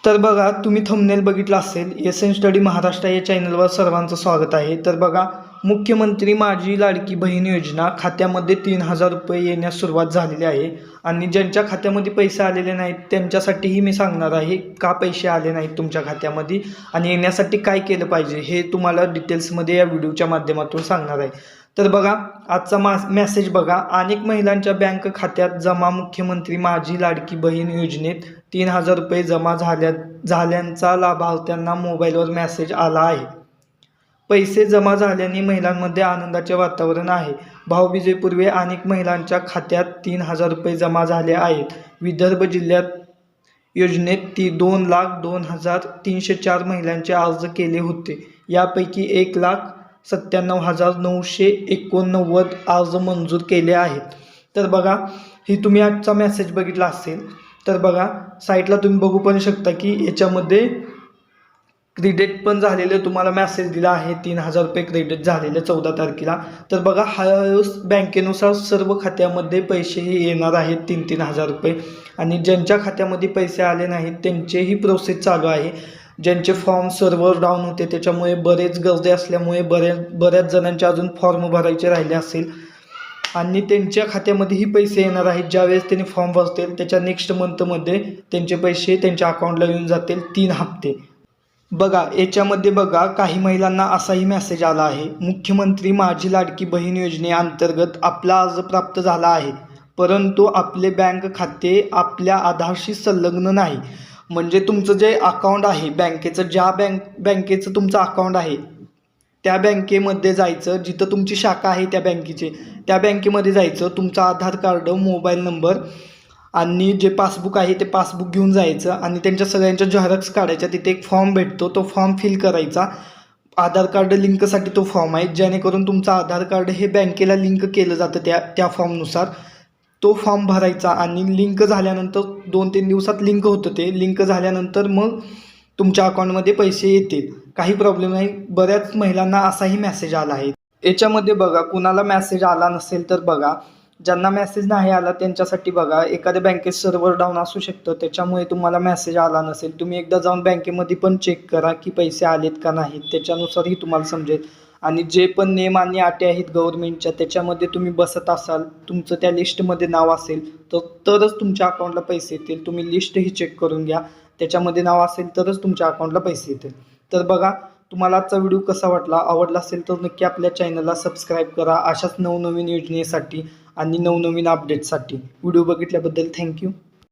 तर बघा, तुम्ही थंबनेल बघितला असेल, एस एन स्टडी महाराष्ट्र या चॅनलवर सर्वांचं स्वागत आहे। तर बघा, मुख्यमंत्री माझी लाडकी बहीण योजना खात्यामध्ये 3,000 रुपये येण्यास सुरुवात झालेली आहे आणि ज्यांच्या खात्यामध्ये पैसे आलेले नाहीत त्यांच्यासाठीही मी सांगणार आहे का पैसे आले नाहीत तुमच्या खात्यामध्ये आणि येण्यासाठी काय केलं पाहिजे हे तुम्हाला डिटेल्समध्ये या व्हिडिओच्या माध्यमातून सांगणार आहे। तर बघा, आजचा मेसेज बघा, अनेक महिलांच्या बँक खात्यात जमा मुख्यमंत्री माझी लाडकी बहीण योजनेत 3,000 रुपये जमा झाल्यांचा लाभार्थ्यांना मोबाईलवर मेसेज आला आहे। पैसे जमा झाल्याने महिलांमध्ये आनंदाचे वातावरण आहे। भाऊबीजेपूर्वी अनेक महिलांच्या खात्यात 3,000 रुपये जमा झाले आहेत। विदर्भ जिल्ह्यात योजनेत 2,02,304 महिलांचे अर्ज केले होते। यापैकी 1,97,989 अर्ज मंजूर केले आहेत। तर बघा, ही तुम्ही आजचा मेसेज बघितला असेल तर बघा, साईटला तुम्ही बघू पण शकता की याच्यामध्ये क्रेडिट पण झालेले तुम्हाला मेसेज दिला आहे। 3,000 रुपये क्रेडिट झालेले 14 तारखेला। तर बघा, बँकेनुसार सर्व खात्यामध्ये पैसेही येणार आहेत 3,000 रुपये आणि ज्यांच्या खात्यामध्ये पैसे आले नाहीत त्यांचेही प्रोसेस चालू आहे। ज्यांचे फॉर्म सर्व्हर डाऊन होते त्याच्यामुळे बरेच गर्दी असल्यामुळे बऱ्याच जणांचे अजून फॉर्म भरायचे राहिले असेल आणि त्यांच्या खात्यामध्येही पैसे येणार आहेत। ज्यावेळेस त्यांनी फॉर्म भरतील त्याच्या नेक्स्ट मंथमध्ये त्यांचे पैसे त्यांच्या अकाउंटला येऊन जातील 3 हप्ते। बघा, याच्यामध्ये बघा, काही महिलांना असाही मेसेज आला आहे, मुख्यमंत्री माझी लाडकी बहीण योजनेअंतर्गत आपला अर्ज प्राप्त झाला आहे, परंतु आपले बँक खाते आपल्या आधारशी संलग्न नाही। म्हणजे तुमचं जे अकाउंट आहे बँकेचं, ज्या बँकेचं तुमचं अकाउंट आहे त्या बँकेमध्ये जायचं, जिथं तुमची शाखा आहे त्या बँकेमध्ये जायचं, तुमचं आधार कार्ड, मोबाईल नंबर आणि जे पासबुक आहे ते पासबुक घेऊन जायचं आणि त्यांच्या सगळ्यांच्या झेरॉक्स काढायच्या। तिथे एक फॉर्म भेटतो, तो फॉर्म फिल करायचा। आधार कार्ड लिंकसाठी तो फॉर्म आहे, जेणेकरून तुमचं आधार कार्ड हे बँकेला लिंक केलं जातं त्या फॉर्मनुसार। तो फॉर्म भरायचा आणि लिंक झाल्यानंतर 2-3 दिवसात लिंक होतं, ते लिंक झाल्यानंतर मग तुमच्या अकाउंटमध्ये पैसे येतील, काही प्रॉब्लेम नाही। बऱ्याच महिलांना असाही मेसेज आला आहे। याच्यामध्ये बघा, कुणाला मेसेज आला नसेल तर बघा, ज्यांना मेसेज नाही आला त्यांच्यासाठी बघा, एखाद्या बँकेत सर्व्हर डाऊन असू शकतं त्याच्यामुळे तुम्हाला मेसेज आला नसेल। तुम्ही एकदा जाऊन बँकेमध्ये पण चेक करा की पैसे आलेत का नाहीत, त्याच्यानुसारही तुम्हाला समजेल। आणि जे पण नियम आणि अटी आहेत गव्हर्नमेंटच्या त्याच्यामध्ये तुम्ही बसत असाल, तुमचं त्या लिस्टमध्ये नाव असेल तरच तुमच्या अकाउंटला पैसे येतील। तुम्ही लिस्टही चेक करून घ्या, त्याच्यामध्ये नाव असेल तरच तुमच्या अकाउंटला पैसे येतील। तर बघा, तुम्हाला आजचा व्हिडिओ कसा वाटला, आवडला असेल तर नक्की आपल्या चॅनलला सबस्क्राईब करा अशाच नवनवीन योजनेसाठी आणि नवनवीन अपडेटसाठी। व्हिडिओ बघितल्याबद्दल थँक्यू।